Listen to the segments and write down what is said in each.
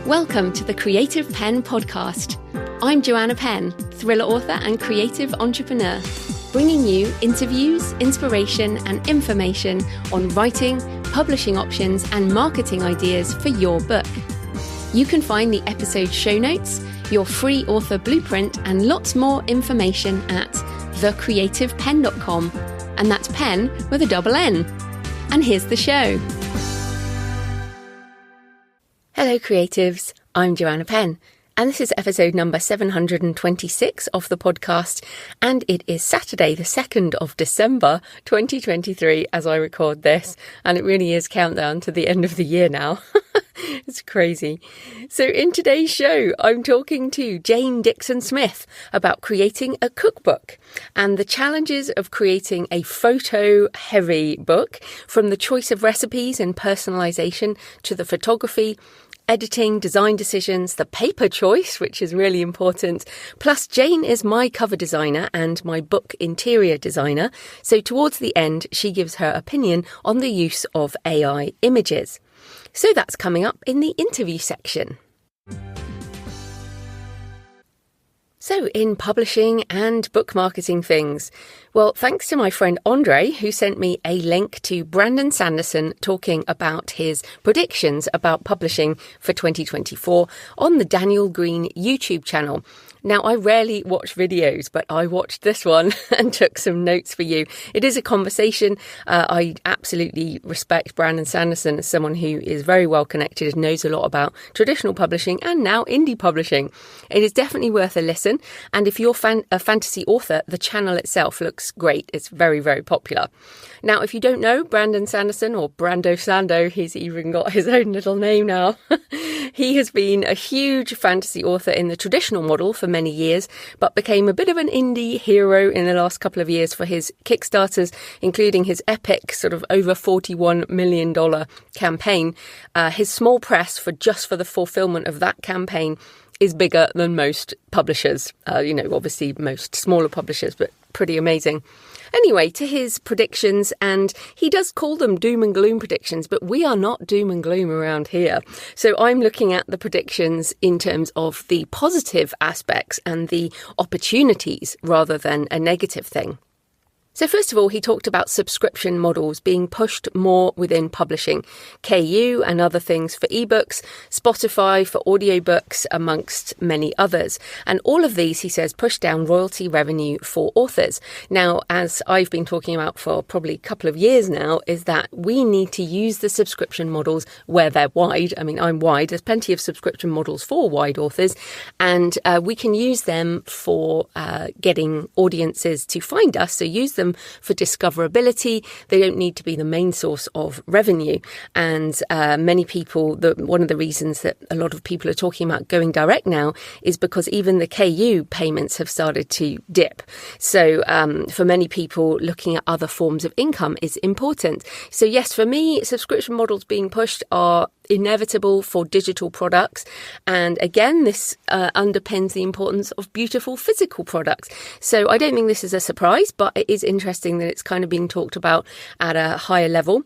Welcome to the Creative Penn podcast. I'm Joanna Penn, thriller author and creative entrepreneur, bringing you interviews, inspiration and information on writing, publishing options and marketing ideas for your book. You can find the episode show notes, your free author blueprint and lots more information at thecreativepenn.com, and that's Penn with a double N. And here's the show. Hello creatives, I'm Joanna Penn, and this is episode number 726 of the podcast, and it is Saturday the 2nd of December 2023 as I record this, and it really is countdown to the end of the year now. It's crazy. So in today's show, I'm talking to Jane Dixon-Smith about creating a cookbook and the challenges of creating a photo-heavy book, from the choice of recipes and personalisation to the photography, editing, design decisions, the paper choice, which is really important. Plus, Jane is my cover designer and my book interior designer. So towards the end, she gives her opinion on the use of AI images. So that's coming up in the interview section. So in publishing and book marketing things, well, thanks to my friend Andre, who sent me a link to Brandon Sanderson talking about his predictions about publishing for 2024 on the Daniel Green YouTube channel. Now, I rarely watch videos, but I watched this one and took some notes for you. It is a conversation. I absolutely respect Brandon Sanderson as someone who is very well connected and knows a lot about traditional publishing and now indie publishing. It is definitely worth a listen. And if you're a fantasy author, the channel itself looks great. It's very, very popular. Now, if you don't know Brandon Sanderson, or Brando Sando, he's even got his own little name now. He has been a huge fantasy author in the traditional model for many years, but became a bit of an indie hero in the last couple of years for his Kickstarters, including his epic sort of over $41 million campaign. His small press for the fulfillment of that campaign is bigger than most publishers. Obviously most smaller publishers, but pretty amazing. Anyway, to his predictions, and he does call them doom and gloom predictions, but we are not doom and gloom around here. So I'm looking at the predictions in terms of the positive aspects and the opportunities rather than a negative thing. So first of all, he talked about subscription models being pushed more within publishing, KU and other things for ebooks, Spotify for audiobooks, amongst many others. And all of these, he says, push down royalty revenue for authors. Now, as I've been talking about for probably a couple of years now, is that we need to use the subscription models where they're wide. I mean, I'm wide. There's plenty of subscription models for wide authors, and we can use them for getting audiences to find us. So use them for discoverability. They don't need to be the main source of revenue. And many people, one of the reasons that a lot of people are talking about going direct now is because even the KU payments have started to dip. So for many people, looking at other forms of income is important. So yes, for me, subscription models being pushed are inevitable for digital products. And again, this underpins the importance of beautiful physical products. So I don't think this is a surprise, but it is interesting that it's kind of being talked about at a higher level.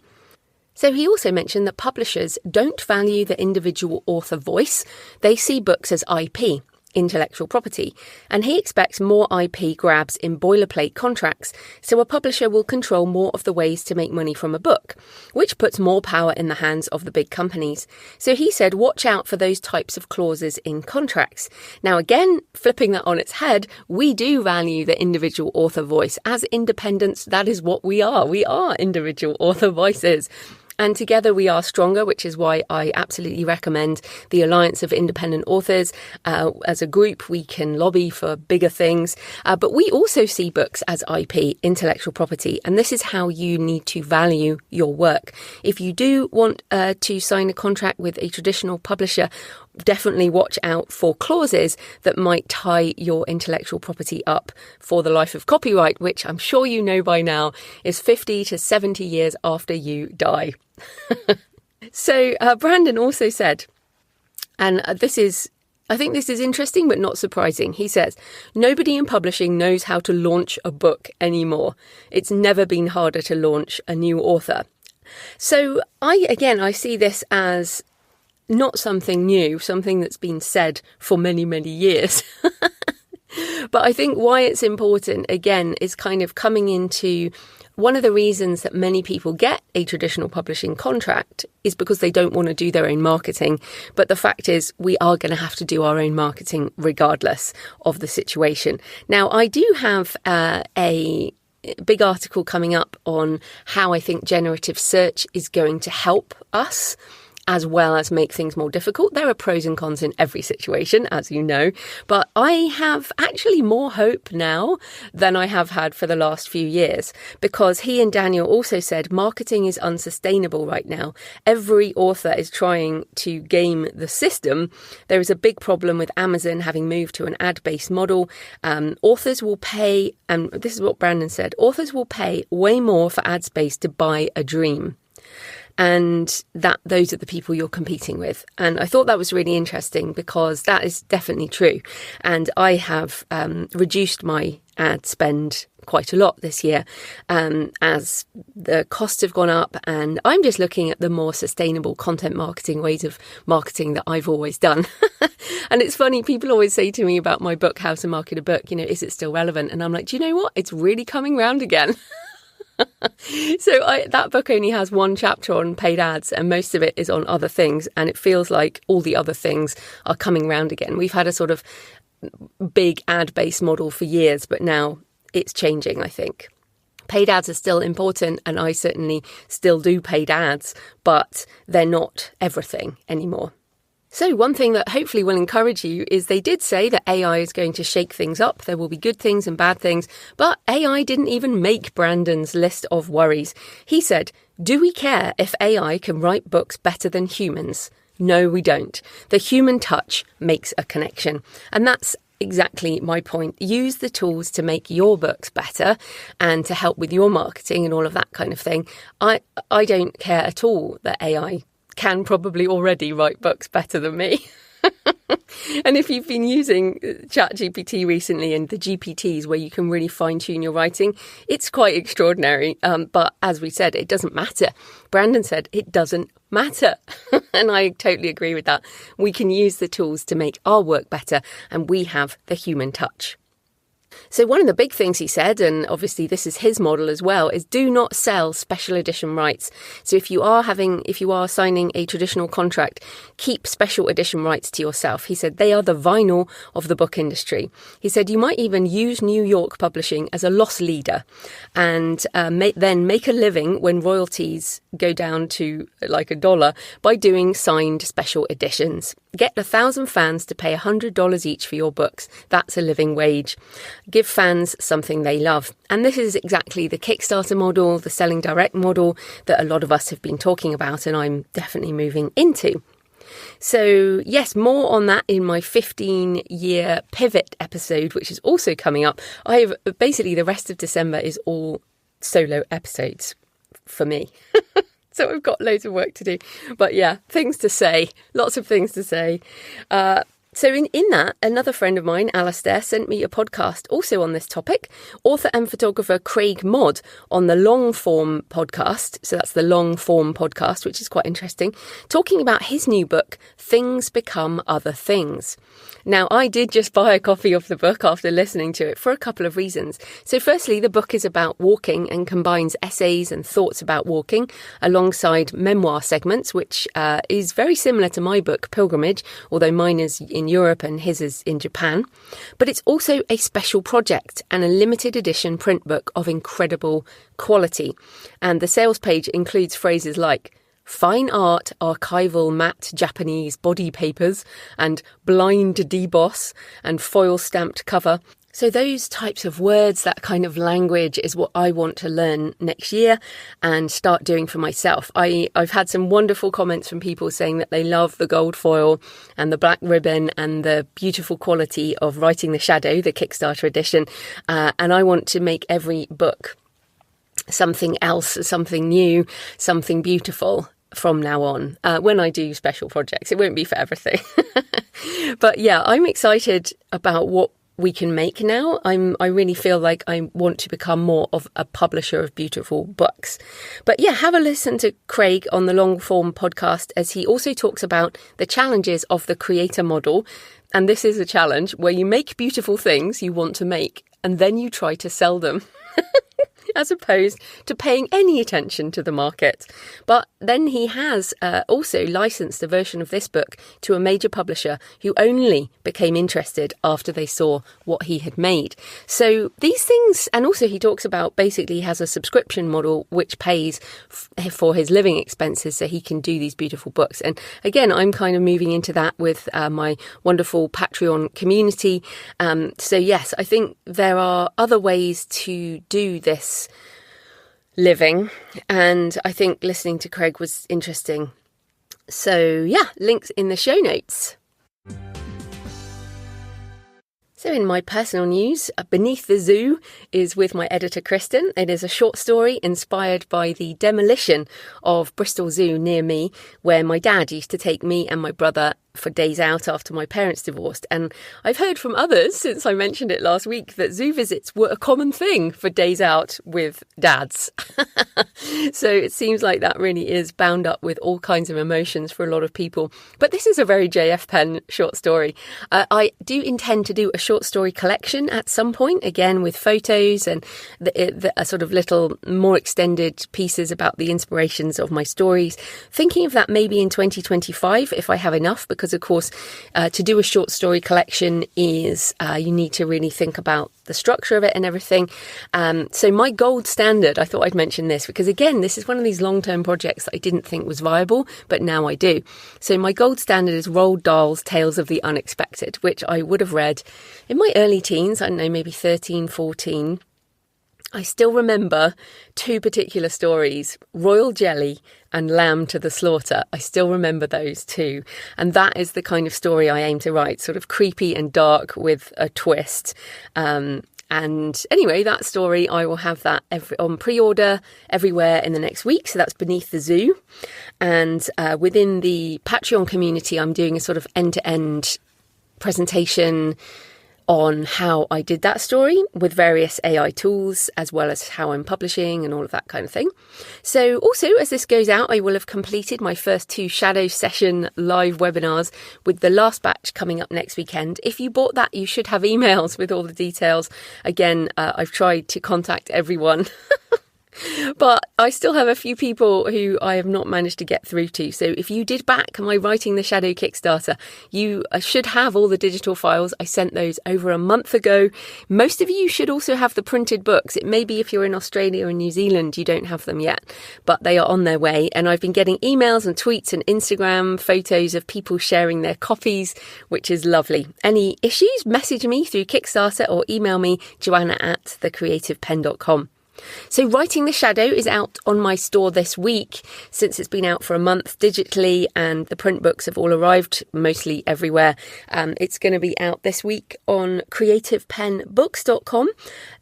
So he also mentioned that publishers don't value the individual author voice. They see books as IP, intellectual property, and he expects more IP grabs in boilerplate contracts, so a publisher will control more of the ways to make money from a book, which puts more power in the hands of the big companies. So he said, watch out for those types of clauses in contracts. Now again, flipping that on its head, we do value the individual author voice. As independents, that is what we are. We are individual author voices. And together we are stronger, which is why I absolutely recommend the Alliance of Independent Authors. As a group, we can lobby for bigger things. But we also see books as IP, intellectual property. And this is how you need to value your work. If you do want to sign a contract with a traditional publisher, definitely watch out for clauses that might tie your intellectual property up for the life of copyright, which I'm sure you know by now is 50 to 70 years after you die. So Brandon also said, and I think this is interesting but not surprising. He says, nobody in publishing knows how to launch a book anymore. It's never been harder to launch a new author. So I see this as not something new, something that's been said for many, many years. But I think why it's important, again, is kind of coming into one of the reasons that many people get a traditional publishing contract is because they don't want to do their own marketing. But the fact is, we are going to have to do our own marketing regardless of the situation. Now, I do have a big article coming up on how I think generative search is going to help us, as well as make things more difficult. There are pros and cons in every situation, as you know, but I have actually more hope now than I have had for the last few years, because he and Daniel also said marketing is unsustainable right now. Every author is trying to game the system. There is a big problem with Amazon having moved to an ad-based model. Authors will pay, and this is what Brandon said, authors will pay way more for ad space to buy a dream. And that those are the people you're competing with. And I thought that was really interesting, because that is definitely true. And I have reduced my ad spend quite a lot this year as the costs have gone up, and I'm just looking at the more sustainable content marketing ways of marketing that I've always done. And it's funny, people always say to me about my book, How to Market a Book, is it still relevant? And I'm like, do you know what? It's really coming round again. So that book only has one chapter on paid ads, and most of it is on other things. And it feels like all the other things are coming round again. We've had a sort of big ad-based model for years, but now it's changing, I think. Paid ads are still important, and I certainly still do paid ads, but they're not everything anymore. So one thing that hopefully will encourage you is they did say that AI is going to shake things up. There will be good things and bad things, but AI didn't even make Brandon's list of worries. He said, "Do we care if AI can write books better than humans? No, we don't. The human touch makes a connection." And that's exactly my point. Use the tools to make your books better and to help with your marketing and all of that kind of thing. I don't care at all that AI can probably already write books better than me. And if you've been using ChatGPT recently and the GPTs where you can really fine-tune your writing, it's quite extraordinary. But as we said, it doesn't matter. Brandon said it doesn't matter. And I totally agree with that. We can use the tools to make our work better, and we have the human touch. So one of the big things he said, and obviously this is his model as well, is do not sell special edition rights. So if you are signing a traditional contract, keep special edition rights to yourself. He said they are the vinyl of the book industry. He said you might even use New York publishing as a loss leader, and then make a living when royalties go down to like $1 by doing signed special editions. Get 1,000 fans to pay $100 each for your books. That's a living wage. Give fans something they love. And this is exactly the Kickstarter model, the selling direct model that a lot of us have been talking about, and I'm definitely moving into. So yes, more on that in my 15-year pivot episode, which is also coming up. Basically the rest of December is all solo episodes for me. So I've got loads of work to do. But yeah, things to say. Lots of things to say. So in that, another friend of mine, Alistair, sent me a podcast also on this topic. Author and photographer Craig Modd on the Long Form podcast. So that's the Long Form podcast, which is quite interesting. Talking about his new book, Things Become Other Things. Now, I did just buy a copy of the book after listening to it for a couple of reasons. So firstly, the book is about walking and combines essays and thoughts about walking alongside memoir segments, which is very similar to my book, Pilgrimage, although mine is in Europe and his is in Japan. But it's also a special project and a limited edition print book of incredible quality. And the sales page includes phrases like fine art, archival matte Japanese body papers, and blind deboss and foil stamped cover. So those types of words, that kind of language is what I want to learn next year and start doing for myself. I've had some wonderful comments from people saying that they love the gold foil and the black ribbon and the beautiful quality of Writing the Shadow, the Kickstarter edition. And I want to make every book something else, something new, something beautiful from now on. When I do special projects, it won't be for everything. But yeah, I'm excited about what we can make now. I really feel like I want to become more of a publisher of beautiful books. But yeah, have a listen to Craig on the long form podcast, as he also talks about the challenges of the creator model. And this is a challenge where you make beautiful things you want to make and then you try to sell them. As opposed to paying any attention to the market. But then he has also licensed a version of this book to a major publisher who only became interested after they saw what he had made. So these things, and also he talks about basically he has a subscription model which pays for his living expenses so he can do these beautiful books. And again, I'm kind of moving into that with my wonderful Patreon community. So yes, I think there are other ways to do this living, and I think listening to Craig was interesting. So yeah, links in the show notes. So in my personal news, Beneath the Zoo is with my editor Kristen. It is a short story inspired by the demolition of Bristol Zoo near me, where my dad used to take me and my brother for days out after my parents divorced. And I've heard from others since I mentioned it last week that zoo visits were a common thing for days out with dads. So it seems like that really is bound up with all kinds of emotions for a lot of people. But this is a very JF Penn short story. I do intend to do a short story collection at some point, again with photos and the sort of little more extended pieces about the inspirations of my stories. Thinking of that maybe in 2025 if I have enough, because of course to do a short story collection is you need to really think about the structure of it and everything. So my gold standard, I thought I'd mention this because again, this is one of these long-term projects that I didn't think was viable, but now I do. So my gold standard is Roald Dahl's Tales of the Unexpected, which I would have read in my early teens, I don't know, maybe 13, 14. I still remember two particular stories, Royal Jelly and Lamb to the Slaughter. I still remember those two. And that is the kind of story I aim to write, sort of creepy and dark with a twist. And anyway, that story, I will have that on pre-order everywhere in the next week. So that's Beneath the Zoo. And within the Patreon community, I'm doing a sort of end-to-end presentation on how I did that story with various AI tools, as well as how I'm publishing and all of that kind of thing. So also, as this goes out, I will have completed my first 2 shadow session live webinars, with the last batch coming up next weekend. If you bought that, you should have emails with all the details. Again, I've tried to contact everyone. But I still have a few people who I have not managed to get through to. So if you did back my Writing the Shadow Kickstarter, you should have all the digital files. I sent those over a month ago. Most of you should also have the printed books. It may be if you're in Australia or New Zealand, you don't have them yet, but they are on their way. And I've been getting emails and tweets and Instagram photos of people sharing their copies, which is lovely. Any issues, message me through Kickstarter or email me, joanna@thecreativepenn.com. So Writing the Shadow is out on my store this week, since it's been out for a month digitally and the print books have all arrived mostly everywhere. It's going to be out this week on creativepennbooks.com.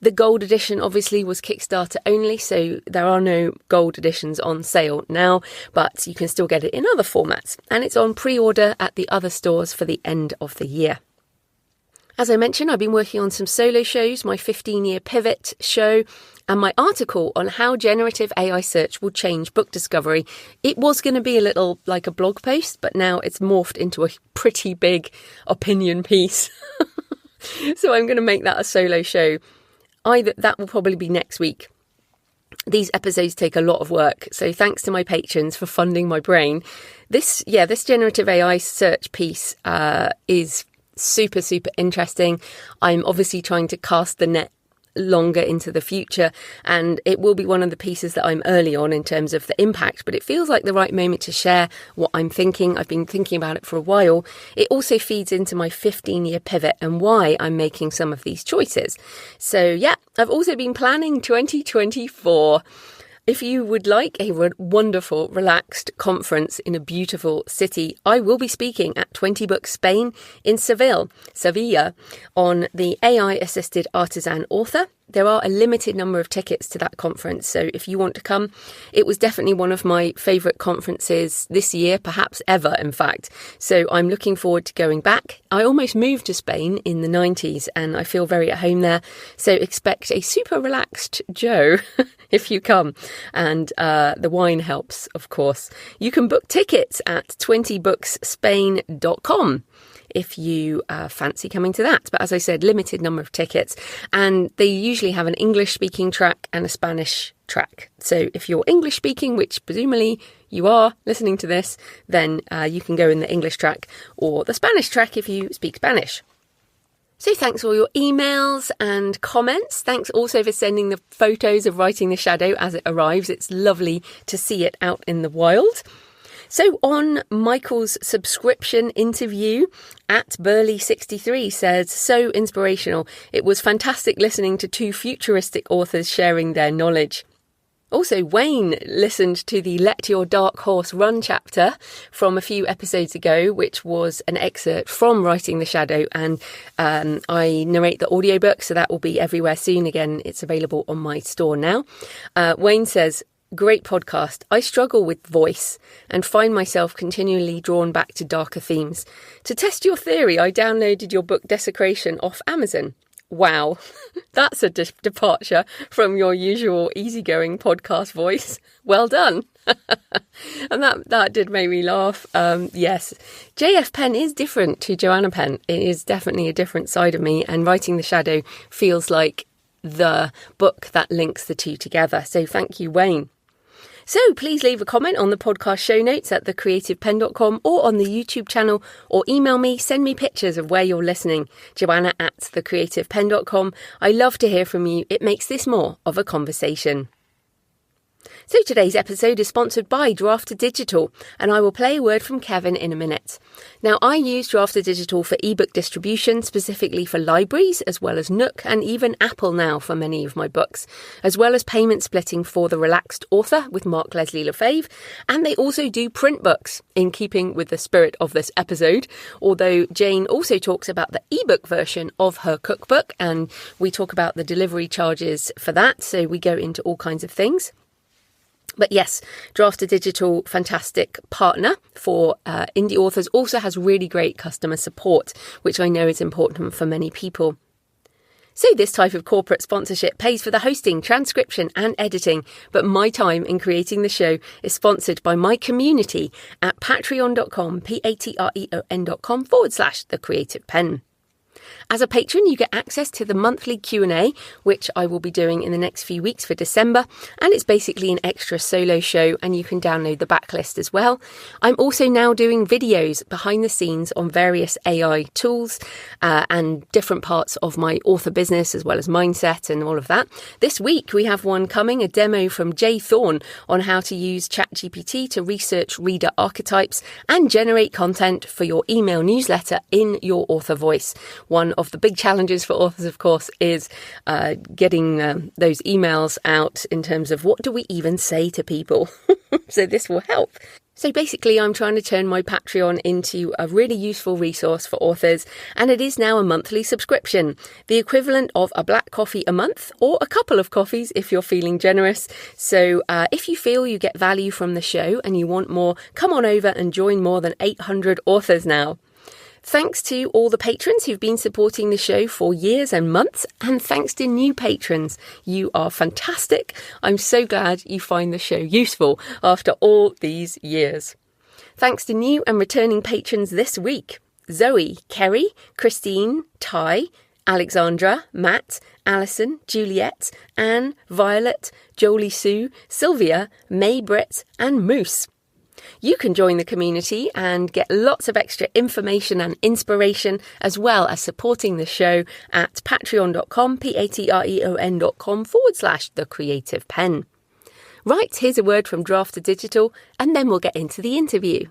The gold edition obviously was Kickstarter only, so there are no gold editions on sale now, but you can still get it in other formats. And it's on pre-order at the other stores for the end of the year. As I mentioned, I've been working on some solo shows, my 15-year pivot show, and my article on how generative AI search will change book discovery. It was going to be a little like a blog post, but now it's morphed into a pretty big opinion piece. So I'm going to make that a solo show. That will probably be next week. These episodes take a lot of work, so thanks to my patrons for funding my brain. This generative AI search piece is super, super interesting. I'm obviously trying to cast the net longer into the future, and it will be one of the pieces that I'm early on in terms of the impact, but it feels like the right moment to share what I'm thinking. I've been thinking about it for a while. It also feeds into my 15-year pivot and why I'm making some of these choices. So yeah, I've also been planning 2024. If you would like a wonderful, relaxed conference in a beautiful city, I will be speaking at 20 Books Spain in Sevilla, on the AI-assisted artisan author. there are a limited number of tickets to that conference. So if you want to come, it was definitely one of my favourite conferences this year, perhaps ever, in fact. So I'm looking forward to going back. I almost moved to Spain in the 90s and I feel very at home there. So expect a super relaxed Joe if you come. And the wine helps, of course. You can book tickets at 20booksspain.com. if you fancy coming to that. But as I said, limited number of tickets. And they usually have an English-speaking track and a Spanish track. So if you're English-speaking, which presumably you are listening to this, then you can go in the English track or the Spanish track if you speak Spanish. So thanks for all your emails and comments. Thanks also for sending the photos of Writing the Shadow as it arrives. It's lovely to see it out in the wild. So on Michael's subscription interview, at Burley63 says, so inspirational. It was fantastic listening to two futuristic authors sharing their knowledge. Also, Wayne listened to the Let Your Dark Horse Run chapter from a few episodes ago, which was an excerpt from Writing the Shadow, and I narrate the audiobook, so that will be everywhere soon. Again, it's available on my store now. Wayne says, great podcast. I struggle with voice and find myself continually drawn back to darker themes. To test your theory, I downloaded your book Desecration off Amazon. Wow, that's a departure from your usual easygoing podcast voice. Well done. And that did make me laugh. Yes, J.F. Penn is different to Joanna Penn. It is definitely a different side of me, and Writing the Shadow feels like the book that links the two together. So thank you, Wayne. So please leave a comment on the podcast show notes at thecreativepenn.com or on the YouTube channel, or email me, send me pictures of where you're listening, joanna@thecreativepenn.com. I love to hear from you. It makes this more of a conversation. So today's episode is sponsored by Draft2Digital, and I will play a word from Kevin in a minute. Now, I use Draft2Digital for ebook distribution, specifically for libraries, as well as Nook and even Apple now for many of my books, as well as payment splitting for The Relaxed Author with Mark Leslie Lefebvre. And they also do print books, in keeping with the spirit of this episode, although Jane also talks about the ebook version of her cookbook, and we talk about the delivery charges for that, so we go into all kinds of things. But yes, Draft2Digital, fantastic partner for indie authors, also has really great customer support, which I know is important for many people. So this type of corporate sponsorship pays for the hosting, transcription and editing, but my time in creating the show is sponsored by my community at patreon.com, patreon.com/thecreativepenn. As a patron, you get access to the monthly Q&A, which I will be doing in the next few weeks for December. And it's basically an extra solo show, and you can download the backlist as well. I'm also now doing videos behind the scenes on various AI tools and different parts of my author business, as well as mindset and all of that. This week, we have one coming, a demo from Jay Thorne on how to use ChatGPT to research reader archetypes and generate content for your email newsletter in your author voice. One of the big challenges for authors, of course, is getting those emails out in terms of what do we even say to people. So this will help. So basically, I'm trying to turn my Patreon into a really useful resource for authors, and it is now a monthly subscription, the equivalent of a black coffee a month or a couple of coffees if you're feeling generous. So if you feel you get value from the show and you want more, come on over and join more than 800 authors now. Thanks to all the patrons who've been supporting the show for years and months, and thanks to new patrons. You are fantastic. I'm so glad you find the show useful after all these years. Thanks to new and returning patrons this week: Zoe, Kerry, Christine, Ty, Alexandra, Matt, Alison, Juliet, Anne, Violet, Jolie Sue, Sylvia, May Britt and Moose. You can join the community and get lots of extra information and inspiration, as well as supporting the show at patreon.com, patreon.com/thecreativepenn. Right, here's a word from Draft2Digital, and then we'll get into the interview.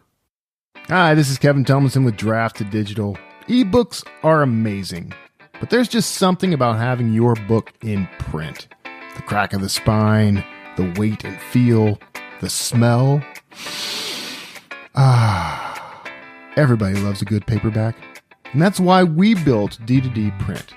Hi, this is Kevin Tomlinson with Draft2Digital. Ebooks are amazing, but there's just something about having your book in print. The crack of the spine, the weight and feel, the smell. Everybody loves a good paperback. And that's why we built D2D Print.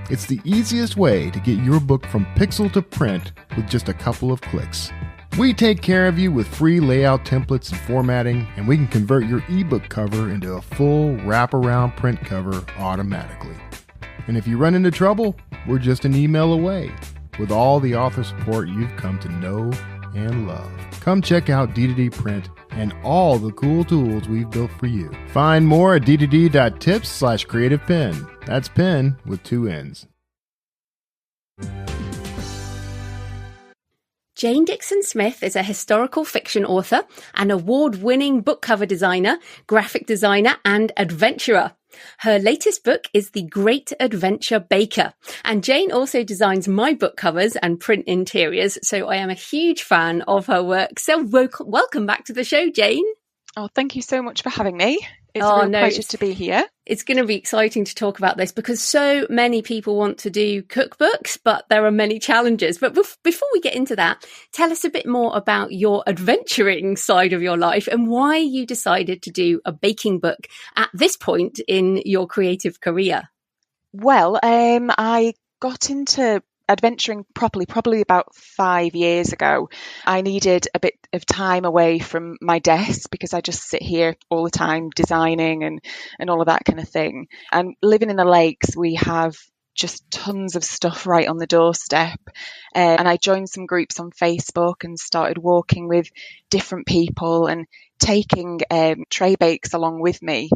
It's the easiest way to get your book from pixel to print with just a couple of clicks. We take care of you with free layout templates and formatting, and we can convert your ebook cover into a full wraparound print cover automatically. And if you run into trouble, we're just an email away with all the author support you've come to know and love. Come check out D2D Print and all the cool tools we've built for you. Find more at d2d.tips/creativepen. That's pen with 2 N's. Jane Dixon-Smith is a historical fiction author, an award-winning book cover designer, graphic designer, and adventurer. Her latest book is The Great Adventure Baker, and Jane also designs my book covers and print interiors, so I am a huge fan of her work. So welcome back to the show, Jane. Oh, thank you so much for having me. It's a real pleasure to be here. It's going to be exciting to talk about this because so many people want to do cookbooks, but there are many challenges. But before we get into that, tell us a bit more about your adventuring side of your life and why you decided to do a baking book at this point in your creative career. Well, I got into adventuring properly probably about 5 years ago. I needed a bit of time away from my desk because I just sit here all the time designing and all of that kind of thing. And living in the Lakes, we have just tons of stuff right on the doorstep. And I joined some groups on Facebook and started walking with different people and taking tray bakes along with me,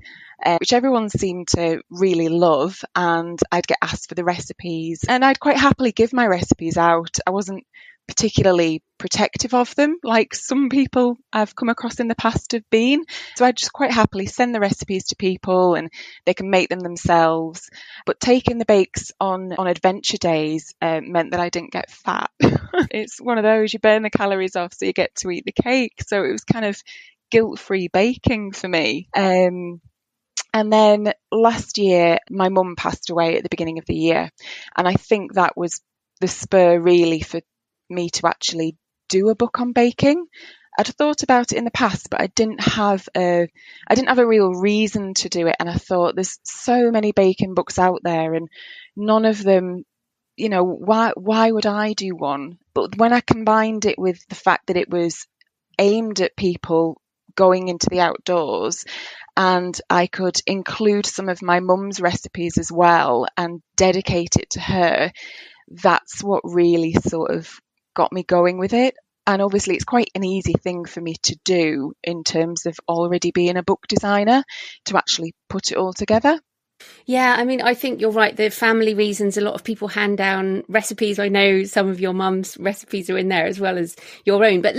which everyone seemed to really love. And I'd get asked for the recipes and I'd quite happily give my recipes out. I wasn't particularly protective of them like some people I've come across in the past have been. So I just quite happily send the recipes to people and they can make them themselves. But taking the bakes on adventure days meant that I didn't get fat. It's one of those, you burn the calories off so you get to eat the cake. So it was kind of guilt-free baking for me. And then last year, my mum passed away at the beginning of the year. And I think that was the spur really for me to actually do a book on baking. I'd thought about it in the past, but I didn't have a real reason to do it. And I thought there's so many baking books out there and none of them, you know, why would I do one? But when I combined it with the fact that it was aimed at people going into the outdoors and I could include some of my mum's recipes as well and dedicate it to her, that's what really sort of got me going with it. And obviously it's quite an easy thing for me to do in terms of already being a book designer to actually put it all together. Yeah, I mean, I think you're right. The family reasons, a lot of people hand down recipes. I know some of your mum's recipes are in there as well as your own. But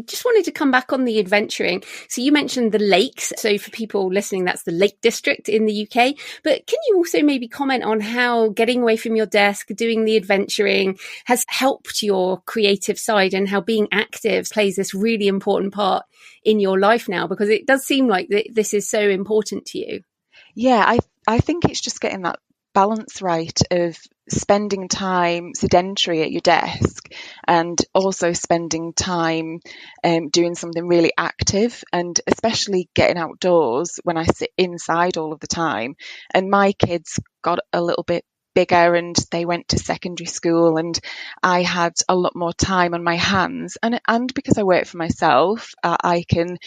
just wanted to come back on the adventuring. So you mentioned the lakes. So for people listening, that's the Lake District in the UK. But can you also maybe comment on how getting away from your desk, doing the adventuring has helped your creative side and how being active plays this really important part in your life now? Because it does seem like this is so important to you. Yeah, I think it's just getting that balance right of spending time sedentary at your desk and also spending time doing something really active, and especially getting outdoors when I sit inside all of the time. And my kids got a little bit bigger and they went to secondary school and I had a lot more time on my hands. And because I work for myself, I can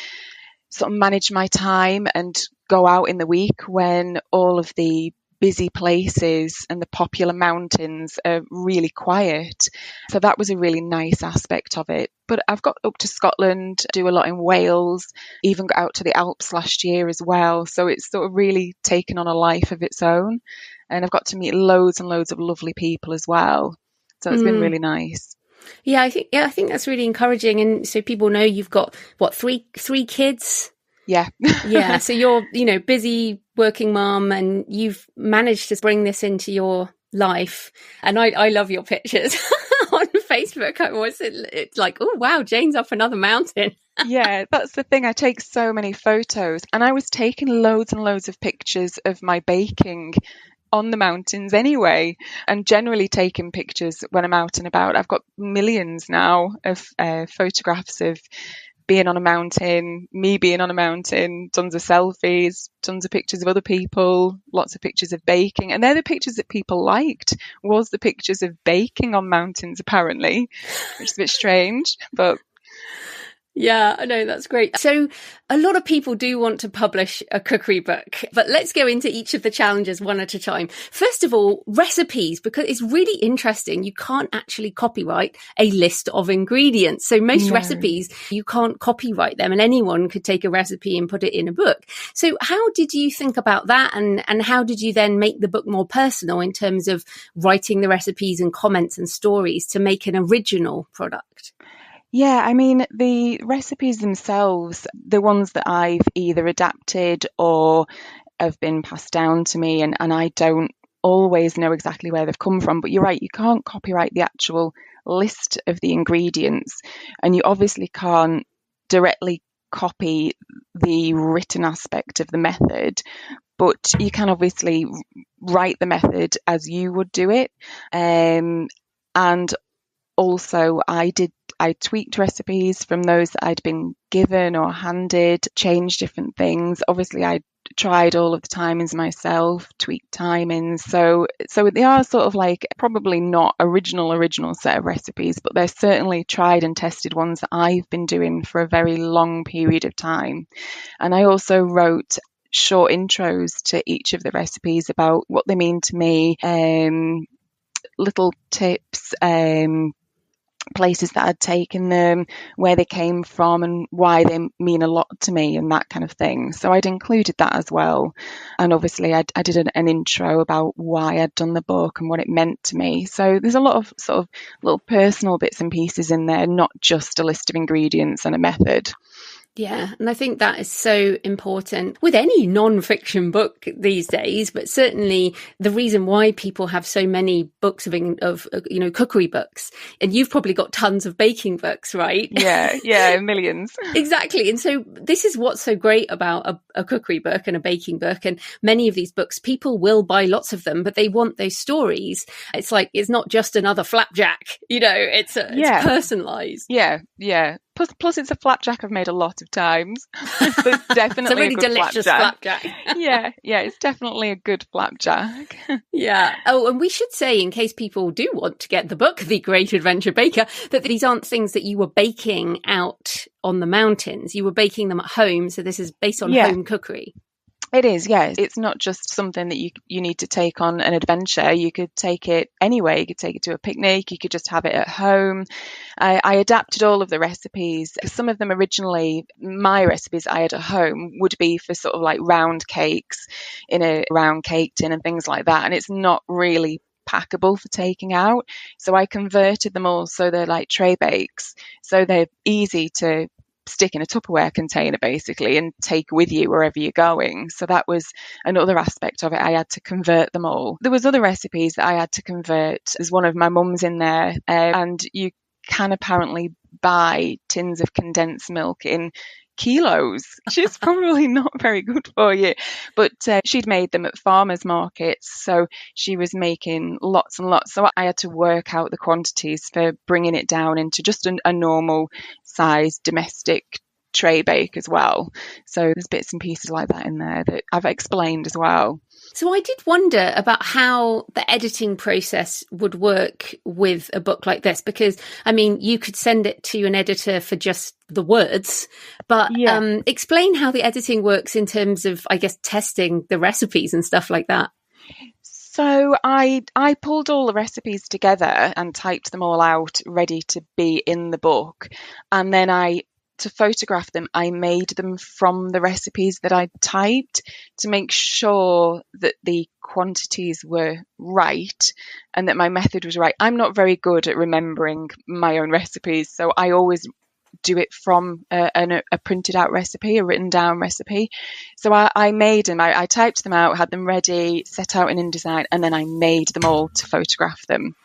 sort of manage my time and go out in the week when all of the busy places and the popular mountains are really quiet. So that was a really nice aspect of it. But I've got up to Scotland, do a lot in Wales, even got out to the Alps last year as well. So it's sort of really taken on a life of its own. And I've got to meet loads and loads of lovely people as well. So it's been really nice. Yeah, I think that's really encouraging. And so people know you've got three kids? Yeah. Yeah. So you're, busy working mom and you've managed to bring this into your life. And I love your pictures on Facebook. It's like, oh, wow, Jane's up another mountain. Yeah, that's the thing. I take so many photos and I was taking loads and loads of pictures of my baking on the mountains anyway, and generally taking pictures when I'm out and about. I've got millions now of photographs of being on a mountain, me being on a mountain, tons of selfies, tons of pictures of other people, lots of pictures of baking. And they're the pictures that people liked, was the pictures of baking on mountains, apparently, which is a bit strange, but... Yeah, I know, that's great. So a lot of people do want to publish a cookery book, but let's go into each of the challenges one at a time. First of all, recipes, because it's really interesting. You can't actually copyright a list of ingredients. So most recipes, you can't copyright them, and anyone could take a recipe and put it in a book. So how did you think about that? And how did you then make the book more personal in terms of writing the recipes and comments and stories to make an original product? Yeah, I mean, the recipes themselves, the ones that I've either adapted or have been passed down to me, and I don't always know exactly where they've come from. But you're right, you can't copyright the actual list of the ingredients, and you obviously can't directly copy the written aspect of the method, but you can obviously write the method as you would do it. And also I tweaked recipes from those that I'd been given or handed, changed different things. Obviously, I tried all of the timings myself, tweaked timings. So they are sort of like probably not original set of recipes, but they're certainly tried and tested ones that I've been doing for a very long period of time. And I also wrote short intros to each of the recipes about what they mean to me, little tips, places that I'd taken them, where they came from and why they mean a lot to me and that kind of thing. So I'd included that as well. And obviously I did an intro about why I'd done the book and what it meant to me. So there's a lot of sort of little personal bits and pieces in there, not just a list of ingredients and a method. Yeah, and I think that is so important with any non-fiction book these days, but certainly the reason why people have so many books of cookery books, and you've probably got tons of baking books, right? Yeah, millions. Exactly. And so this is what's so great about a cookery book and a baking book. And many of these books, people will buy lots of them, but they want those stories. It's like, it's not just another flapjack, it's personalized. Yeah. Plus, it's a flapjack I've made a lot of times. So it's definitely it's a really a good delicious flapjack. yeah, it's definitely a good flapjack. Yeah. Oh, and we should say, in case people do want to get the book, The Great Adventure Baker, that these aren't things that you were baking out on the mountains. You were baking them at home. So this is based on home cookery. It is, yes. It's not just something that you need to take on an adventure. You could take it anywhere. You could take it to a picnic. You could just have it at home. I adapted all of the recipes. Some of them originally, my recipes I had at home would be for sort of like round cakes in a round cake tin and things like that. And it's not really packable for taking out. So I converted them all so they're like tray bakes. So they're easy to stick in a Tupperware container basically and take with you wherever you're going. So that was another aspect of it. I had to convert them all. There was other recipes that I had to convert. There's one of my mum's in there, and you can apparently buy tins of condensed milk in kilos, which is probably not very good for you. But she'd made them at farmers markets, so she was making lots and lots. So I had to work out the quantities for bringing it down into just a normal size domestic tray bake as well. So there's bits and pieces like that in there that I've explained as well. So I did wonder about how the editing process would work with a book like this, because, I mean, you could send it to an editor for just the words, but explain how the editing works in terms of, I guess, testing the recipes and stuff like that. So I pulled all the recipes together and typed them all out ready to be in the book. And then to photograph them, I made them from the recipes that I typed to make sure that the quantities were right and that my method was right. I'm not very good at remembering my own recipes, so I always do it from a printed out recipe, a written down recipe. So I made them, I typed them out, had them ready, set out in InDesign, and then I made them all to photograph them.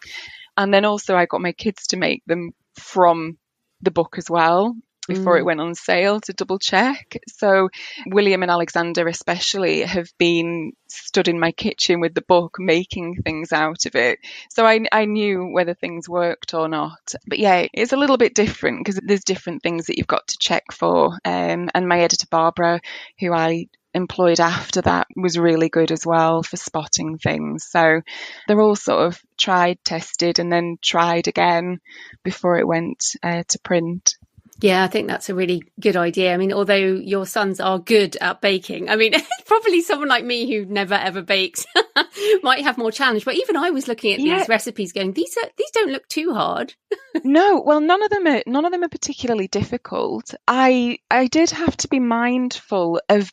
And then also I got my kids to make them from the book as well. before it went on sale to double check. So William and Alexander especially have been stood in my kitchen with the book making things out of it. So I knew whether things worked or not. But yeah, it's a little bit different because there's different things that you've got to check for. And my editor Barbara, who I employed after that, was really good as well for spotting things. So they're all sort of tried, tested, and then tried again before it went to print. Yeah, I think that's a really good idea. I mean, although your sons are good at baking, I mean, probably someone like me who never ever bakes might have more challenge. But even I was looking at these recipes going, these don't look too hard. No, well, none of them are particularly difficult. I did have to be mindful of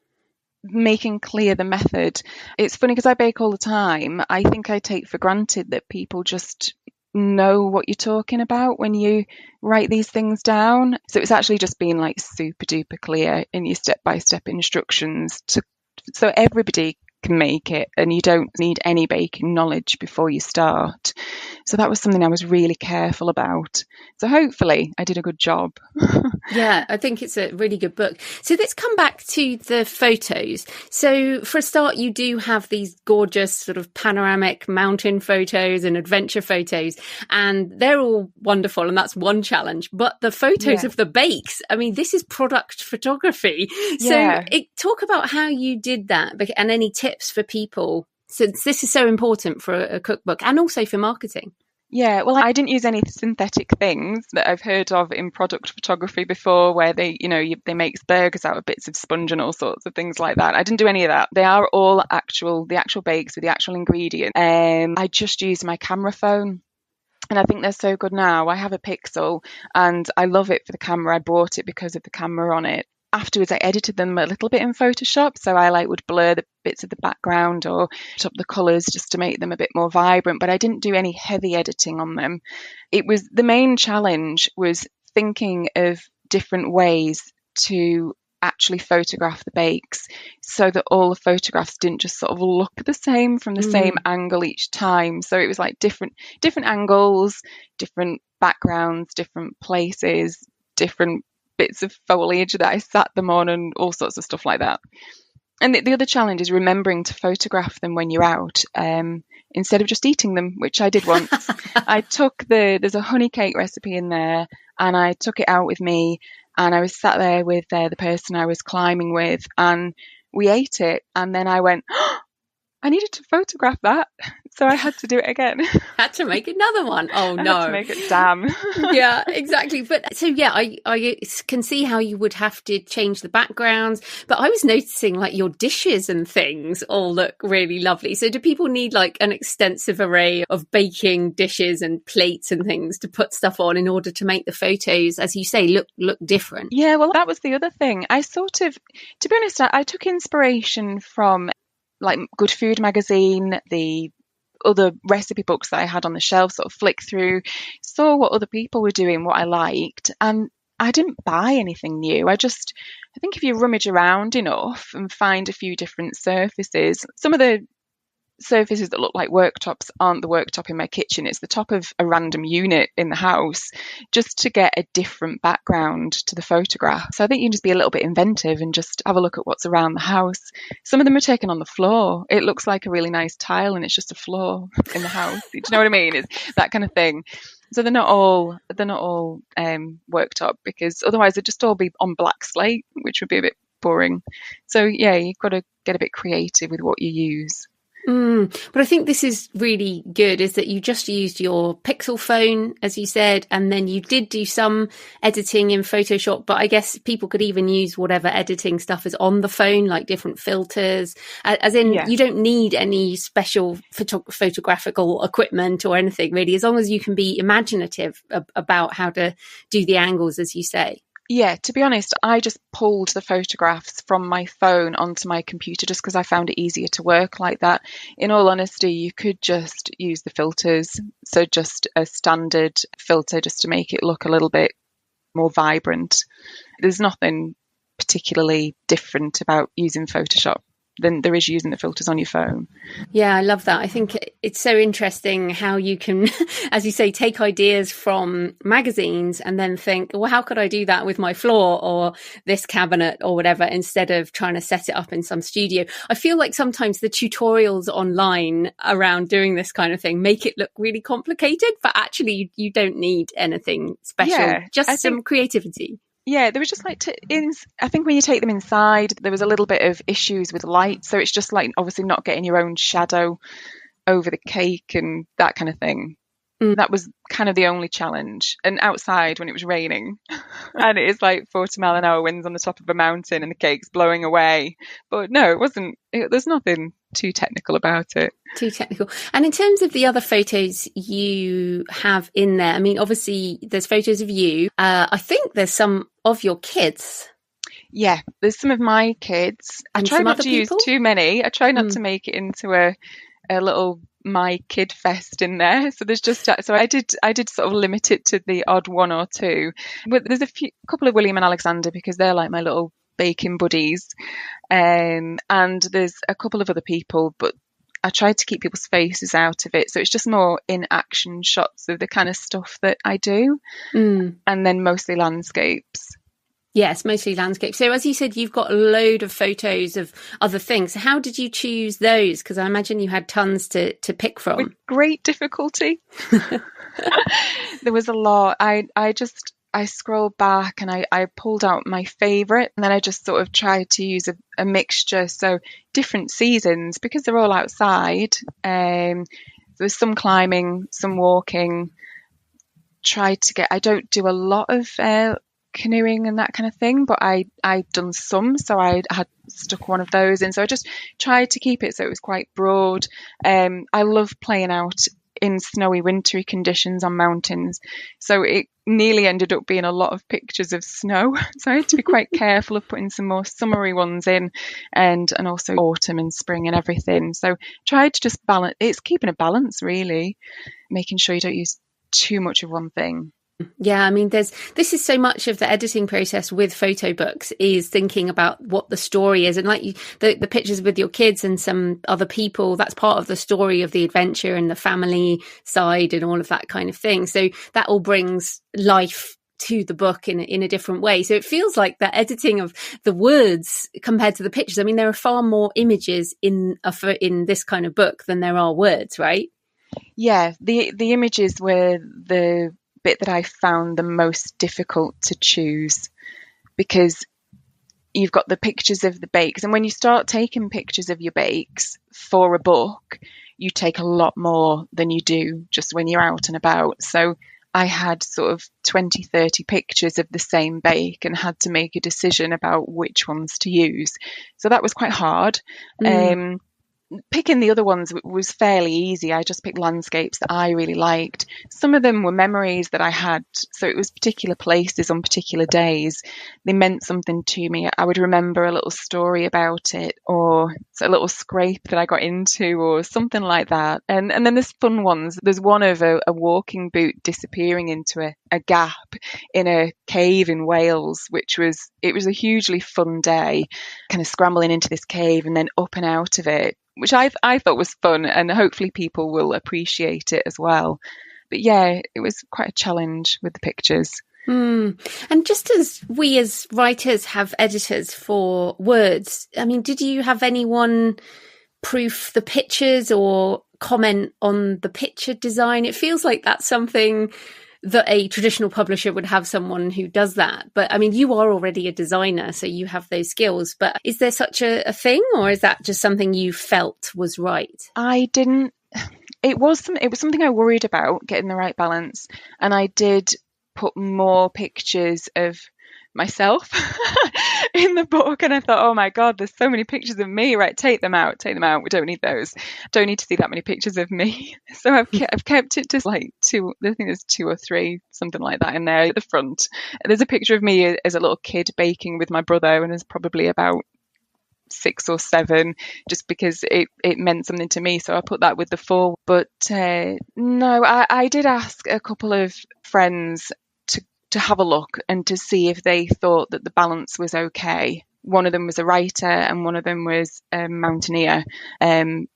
making clear the method. It's funny because I bake all the time. I think I take for granted that people just know what you're talking about when you write these things down. So it's actually just being like super duper clear in your step-by-step instructions so everybody can make it and you don't need any baking knowledge before you start. So that was something I was really careful about. So hopefully I did a good job. Yeah, I think it's a really good book. So let's come back to the photos. So for a start, you do have these gorgeous sort of panoramic mountain photos and adventure photos, and they're all wonderful. And that's one challenge. But the photos of the bakes, I mean, this is product photography. So talk about how you did that and any tips for people, since this is so important for a cookbook and also for marketing. Yeah, well, I didn't use any synthetic things that I've heard of in product photography before, where they make burgers out of bits of sponge and all sorts of things like that. I didn't do any of that. They are all the actual bakes with the actual ingredient. I just used my camera phone. And I think they're so good now. I have a Pixel and I love it for the camera. I bought it because of the camera on it. Afterwards, I edited them a little bit in Photoshop. So I would blur the bits of the background or top the colours just to make them a bit more vibrant. But I didn't do any heavy editing on them. The main challenge was thinking of different ways to actually photograph the bakes so that all the photographs didn't just sort of look the same from the same angle each time. So it was like different angles, different backgrounds, different places, different bits of foliage that I sat them on and all sorts of stuff like that. And the other challenge is remembering to photograph them when you're out instead of just eating them, which I did once. I took there's a honey cake recipe in there and I took it out with me and I was sat there with the person I was climbing with and we ate it and then I went, oh, I needed to photograph that. So I had to do it again. Had to make another one. Oh, no. I had to make it, damn. Yeah, exactly. But so, yeah, I can see how you would have to change the backgrounds. But I was noticing like your dishes and things all look really lovely. So do people need like an extensive array of baking dishes and plates and things to put stuff on in order to make the photos, as you say, look different? Yeah, well, that was the other thing. I sort of, to be honest, I took inspiration from like Good Food magazine, the other recipe books that I had on the shelf, sort of flick through, saw what other people were doing, what I liked, and I didn't buy anything new. I think if you rummage around enough and find a few different surfaces, some of the surfaces that look like worktops aren't the worktop in my kitchen. It's the top of a random unit in the house, just to get a different background to the photograph. So I think you can just be a little bit inventive and just have a look at what's around the house. Some of them are taken on the floor. It looks like a really nice tile and it's just a floor in the house. Do you know what I mean? It's that kind of thing. So they're not all worktop, because otherwise they'd just all be on black slate, which would be a bit boring. So yeah, you've got to get a bit creative with what you use. But I think this is really good, is that you just used your Pixel phone, as you said, and then you did do some editing in Photoshop, but I guess people could even use whatever editing stuff is on the phone, like different filters, as in you don't need any special photographical equipment or anything really, as long as you can be imaginative about how to do the angles, as you say. Yeah, to be honest, I just pulled the photographs from my phone onto my computer just because I found it easier to work like that. In all honesty, you could just use the filters. So just a standard filter just to make it look a little bit more vibrant. There's nothing particularly different about using Photoshop. than there is using the filters on your phone. Yeah, I love that. I think it's so interesting how you can, as you say, take ideas from magazines and then think, well, how could I do that with my floor or this cabinet or whatever, instead of trying to set it up in some studio. I feel like sometimes the tutorials online around doing this kind of thing make it look really complicated, but actually you don't need anything special, just some creativity. Yeah, there was just like, I think when you take them inside, there was a little bit of issues with light. So it's just like obviously not getting your own shadow over the cake and that kind of thing. That was kind of the only challenge. And outside when it was raining and it is like 40 mile an hour winds on the top of a mountain and the cake's blowing away. But no, it wasn't, there's nothing too technical about it. Too technical. And in terms of the other photos you have in there, I mean, obviously there's photos of you. I think there's some of your kids. Yeah, there's some of my kids. I try not to use too many. I try not to make it into a little my kid fest in there. So there's just, so I did sort of limit it to the odd one or two. But there's a couple of William and Alexander because they're like my little baking buddies. And there's a couple of other people, but I tried to keep people's faces out of it. So it's just more in action shots of the kind of stuff that I do. And then mostly landscapes. Yes, mostly landscape. So as you said, you've got a load of photos of other things. So how did you choose those? Because I imagine you had tons to pick from. With great difficulty. There was a lot. I scrolled back and I pulled out my favourite, and then I just sort of tried to use a mixture. So different seasons, because they're all outside. There was some climbing, some walking. I don't do a lot of canoeing and that kind of thing, but I'd done some, so I had stuck one of those in. So I just tried to keep it so it was quite broad. I love playing out in snowy wintry conditions on mountains, so it nearly ended up being a lot of pictures of snow. So I had to be quite careful of putting some more summery ones in, and also autumn and spring and everything. So tried to just balance. It's keeping a balance, really, making sure you don't use too much of one thing. Yeah, I mean, this is so much of the editing process with photo books is thinking about what the story is. And like the pictures with your kids and some other people, that's part of the story of the adventure and the family side and all of that kind of thing. So that all brings life to the book in a different way. So it feels like the editing of the words compared to the pictures. I mean, there are far more images in this kind of book than there are words, right? Yeah, the images were the bit that I found the most difficult to choose, because you've got the pictures of the bakes, and when you start taking pictures of your bakes for a book, you take a lot more than you do just when you're out and about. So I had sort of 20-30 pictures of the same bake and had to make a decision about which ones to use. So that was quite hard. Picking the other ones was fairly easy. I just picked landscapes that I really liked. Some of them were memories that I had. So it was particular places on particular days. They meant something to me. I would remember a little story about it, or a little scrape that I got into, or something like that. And then there's fun ones. There's one of a walking boot disappearing into a gap in a cave in Wales, it was a hugely fun day, kind of scrambling into this cave and then up and out of it, which I thought was fun, and hopefully people will appreciate it as well. But yeah, it was quite a challenge with the pictures. And just as we as writers have editors for words, I mean, did you have anyone proof the pictures or comment on the picture design? It feels like that's something that a traditional publisher would have someone who does that. But I mean, you are already a designer, so you have those skills. But is there such a thing, or is that just something you felt was right? I didn't. It was something I worried about, getting the right balance. And I did put more pictures of myself in the book, and I thought, oh my god, there's so many pictures of me, right? Take them out, we don't need those. Don't need to see that many pictures of me. So I've kept it to like two. I think there's 2 or 3, something like that in there at the front. There's a picture of me as a little kid baking with my brother, and there's probably about 6 or 7, just because it meant something to me, so I put that with the 4. But no, I did ask a couple of friends to have a look and to see if they thought that the balance was okay. one of them was a writer and one of them was a mountaineer, and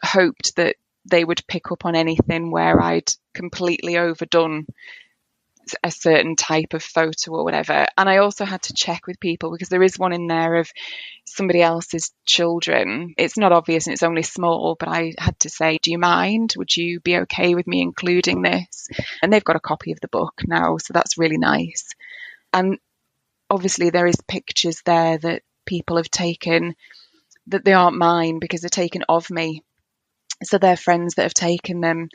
hoped that they would pick up on anything where I'd completely overdone a certain type of photo or whatever. And I also had to check with people, because there is one in there of somebody else's children. It's not obvious and it's only small, but I had to say, do you mind? Would you be okay with me including this? And they've got a copy of the book now, so that's really nice. And obviously there is pictures there that people have taken that they aren't mine because they're taken of me. So they're friends that have taken them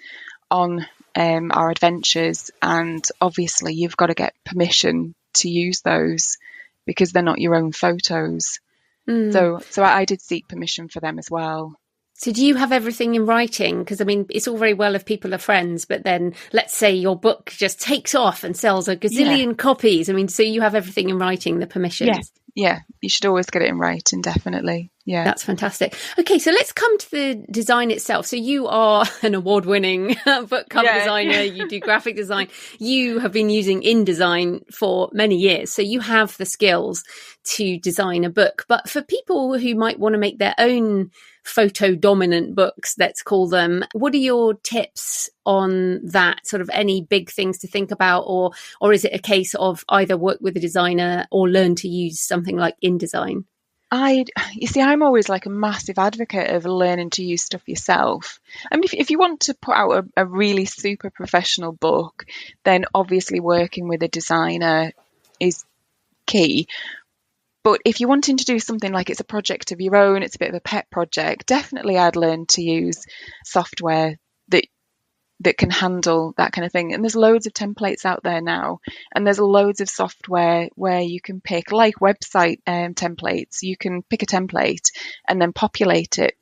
on our adventures, and obviously you've got to get permission to use those because they're not your own photos. So I did seek permission for them as well. So do you have everything in writing? Because, I mean, it's all very well if people are friends, but then let's say your book just takes off and sells a gazillion copies. I mean, so you have everything in writing, the permissions? Yeah, you should always get it in writing, definitely. Yeah. That's fantastic. Okay, so let's come to the design itself. So you are an award-winning book cover designer. You do graphic design. You have been using InDesign for many years. So you have the skills to design a book. But for people who might want to make their own photo-dominant books, let's call them, what are your tips on that? Sort of any big things to think about? Or is it a case of either work with a designer or learn to use something like InDesign? You see, I'm always like a massive advocate of learning to use stuff yourself. I mean, if you want to put out a really super professional book, then obviously working with a designer is key. But if you're wanting to do something like it's a project of your own, it's a bit of a pet project, definitely I'd learn to use software that can handle that kind of thing. And there's loads of templates out there now, and there's loads of software where you can pick, like website templates, you can pick a template and then populate it.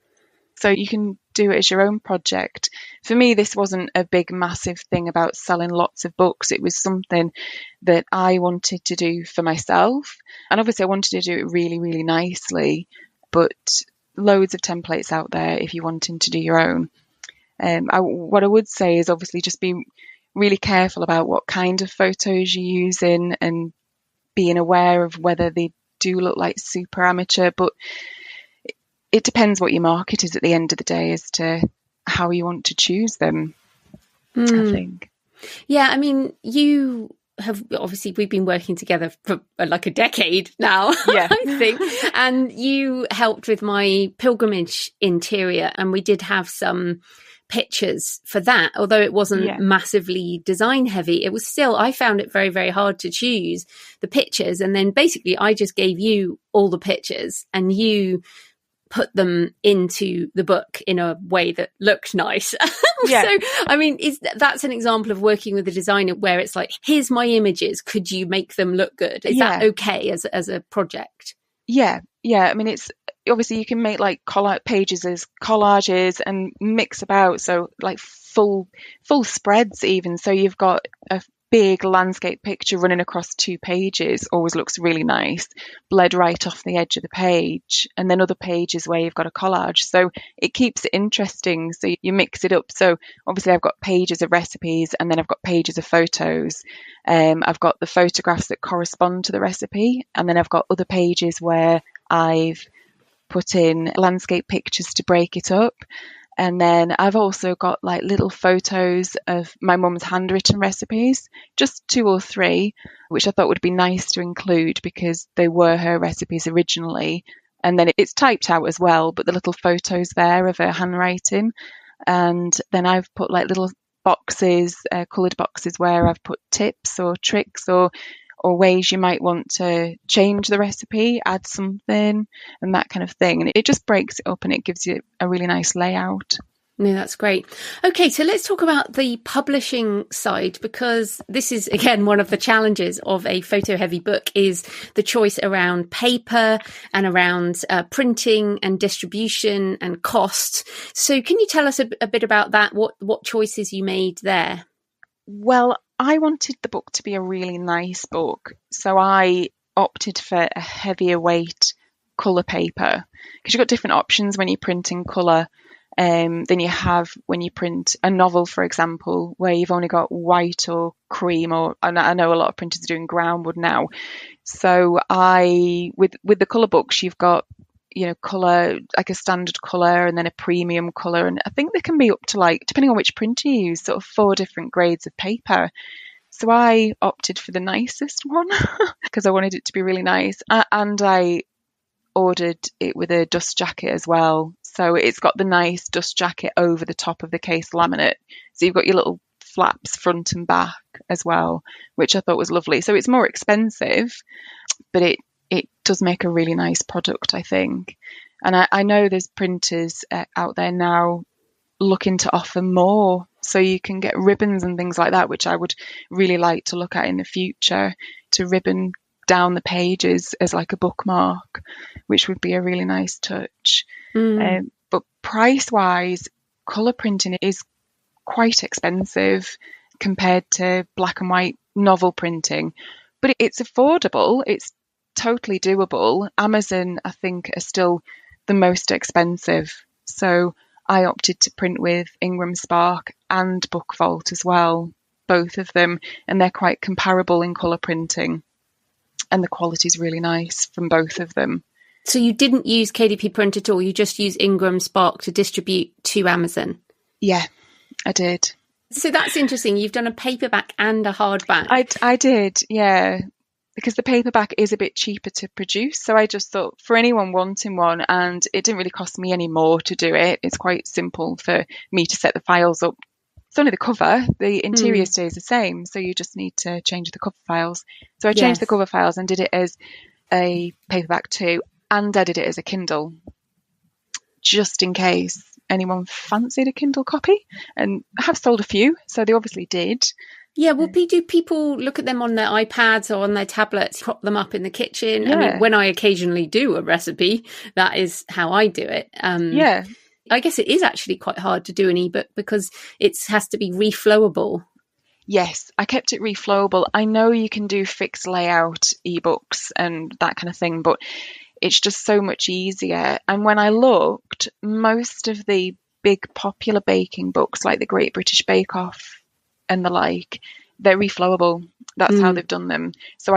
So you can do it as your own project. For me, this wasn't a big, massive thing about selling lots of books. It was something that I wanted to do for myself. And obviously I wanted to do it really, really nicely, but loads of templates out there if you're wanting to do your own. What I would say is obviously just be really careful about what kind of photos you're using and being aware of whether they do look like super amateur. But it depends what your market is at the end of the day as to how you want to choose them, I think. Yeah, I mean, you have obviously, we've been working together for like a decade now, I think, and you helped with my pilgrimage interior, and we did have some pictures for that. Although it wasn't massively design heavy, it was still, I found it very, very hard to choose the pictures. And then basically I just gave you all the pictures and you put them into the book in a way that looked nice. So, I mean, that's an example of working with a designer where it's like, here's my images. Could you make them look good? Is that okay as a project? Yeah. I mean, it's obviously you can make like pages as collages and mix about. So like full spreads even. So you've got a big landscape picture running across 2 pages, always looks really nice, bled right off the edge of the page. And then other pages where you've got a collage. So it keeps it interesting. So you mix it up. So obviously I've got pages of recipes and then I've got pages of photos. I've got the photographs that correspond to the recipe. And then I've got other pages where I've put in landscape pictures to break it up. And then I've also got like little photos of my mum's handwritten recipes, just 2 or 3, which I thought would be nice to include because they were her recipes originally. And then it's typed out as well, but the little photos there of her handwriting. And then I've put like little boxes, coloured boxes where I've put tips or tricks or ways you might want to change the recipe, add something and that kind of thing. And it just breaks it up and it gives you a really nice layout. No, that's great. Okay, so let's talk about the publishing side, because this is, again, one of the challenges of a photo-heavy book is the choice around paper and around printing and distribution and cost. So can you tell us a bit about that, what choices you made there? Well, I wanted the book to be a really nice book, so I opted for a heavier weight colour paper because you've got different options when you print in colour. than you have when you print a novel, for example, where you've only got white or cream, or and I know a lot of printers are doing groundwood now. So with the colour books, you've got, colour, like a standard colour and then a premium colour. And I think they can be up to, like, depending on which printer you use, sort of 4 different grades of paper. So I opted for the nicest one because I wanted it to be really nice. And I ordered it with a dust jacket as well. So it's got the nice dust jacket over the top of the case laminate. So you've got your little flaps front and back as well, which I thought was lovely. So it's more expensive, but it does make a really nice product, I think. And I know there's printers out there now looking to offer more, so you can get ribbons and things like that, which I would really like to look at in the future, to ribbon down the pages as like a bookmark, which would be a really nice touch. But price wise, colour printing is quite expensive compared to black and white novel printing, but it's affordable. It's totally doable. Amazon, I think, are still the most expensive. So I opted to print with Ingram Spark and Book Vault as well, both of them, and they're quite comparable in colour printing, and the quality is really nice from both of them. So you didn't use KDP Print at all, you just use Ingram Spark to distribute to Amazon? Yeah, I did. So that's interesting. You've done a paperback and a hardback. I did, yeah, because the paperback is a bit cheaper to produce. So I just thought, for anyone wanting one, and it didn't really cost me any more to do it. It's quite simple for me to set the files up. It's only the cover. The interior stays the same. So you just need to change the cover files. So I changed the cover files and did it as a paperback too, and I did it as a Kindle, just in case anyone fancied a Kindle copy. And I have sold a few, so they obviously did. Yeah, well, do people look at them on their iPads or on their tablets, prop them up in the kitchen? Yeah. I mean, when I occasionally do a recipe, that is how I do it. Yeah. I guess it is actually quite hard to do an ebook because it has to be reflowable. Yes, I kept it reflowable. I know you can do fixed layout ebooks and that kind of thing, but it's just so much easier. And when I looked, most of the big popular baking books like the Great British Bake Off and the like, they're reflowable. That's how they've done them. So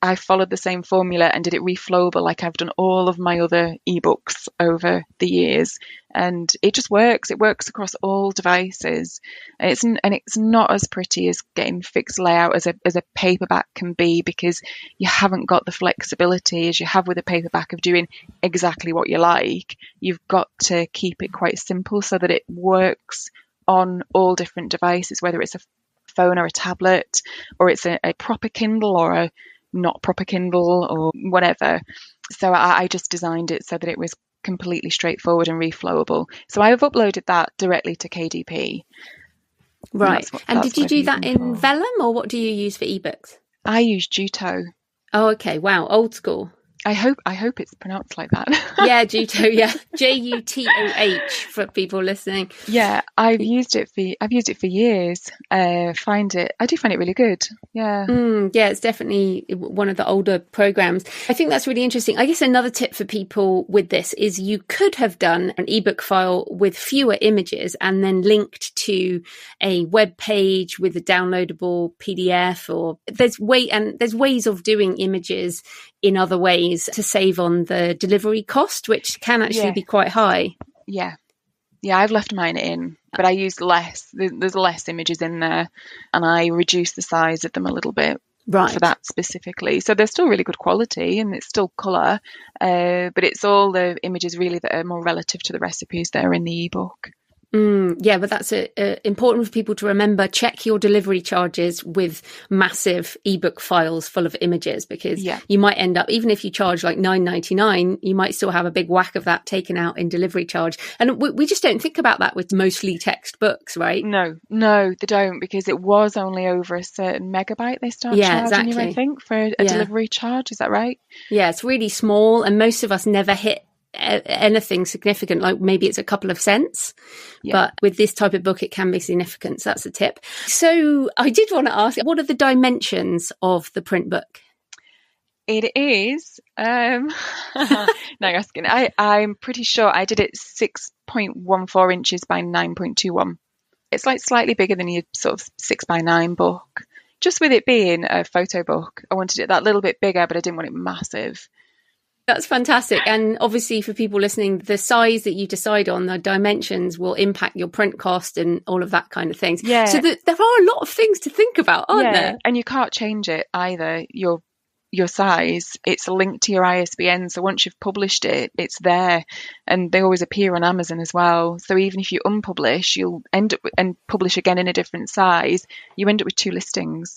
I followed the same formula and did it reflowable like I've done all of my other ebooks over the years. And it just works. It works across all devices. And it's not as pretty as getting fixed layout as a paperback can be, because you haven't got the flexibility as you have with a paperback of doing exactly what you like. You've got to keep it quite simple so that it works on all different devices, whether it's a phone or a tablet, or it's a proper Kindle or a not proper Kindle or whatever. So I just designed it so that it was completely straightforward and reflowable. So I have uploaded that directly to KDP. Right. And did you do that in Vellum, or what do you use for ebooks? I use Juto. Oh, okay. Wow. Old school. I hope it's pronounced like that. Yeah, Juto. Yeah, Jutoh for people listening. Yeah, I've used it for years. I do find it really good. Yeah. Yeah, it's definitely one of the older programs. I think that's really interesting. I guess another tip for people with this is you could have done an ebook file with fewer images and then linked to a web page with a downloadable PDF, or there's ways of doing images in other ways to save on the delivery cost, which can actually be quite high. Yeah, I've left mine in, but I used less. There's less images in there, and I reduced the size of them a little bit for that specifically. So they're still really good quality, and it's still colour, but it's all the images really that are more relative to the recipes that are in the ebook. Yeah, but that's important for people to remember. Check your delivery charges with massive ebook files full of images, because you might end up, even if you charge like $9.99, you might still have a big whack of that taken out in delivery charge. And we just don't think about that with mostly text books, right? No, they don't, because it was only over a certain megabyte they start charging you, I think, for a delivery charge. Is that right? Yeah, it's really small, and most of us never hit anything significant, like maybe it's a couple of cents, but with this type of book it can be significant. So that's a tip. So I did want to ask, what are the dimensions of the print book? It is. Now you're asking. I'm pretty sure I did it 6.14 inches by 9.21. It's like slightly bigger than your sort of 6 by 9 book. Just with it being a photo book, I wanted it that little bit bigger, but I didn't want it massive. That's fantastic. And obviously for people listening, the size that you decide on, the dimensions will impact your print cost and all of that kind of things. Yeah. So there are a lot of things to think about, aren't there? And you can't change it either. Your size, it's linked to your ISBN. So once you've published it, it's there. And they always appear on Amazon as well. So even if you unpublish, you'll end up and publish again in a different size, you end up with 2 listings.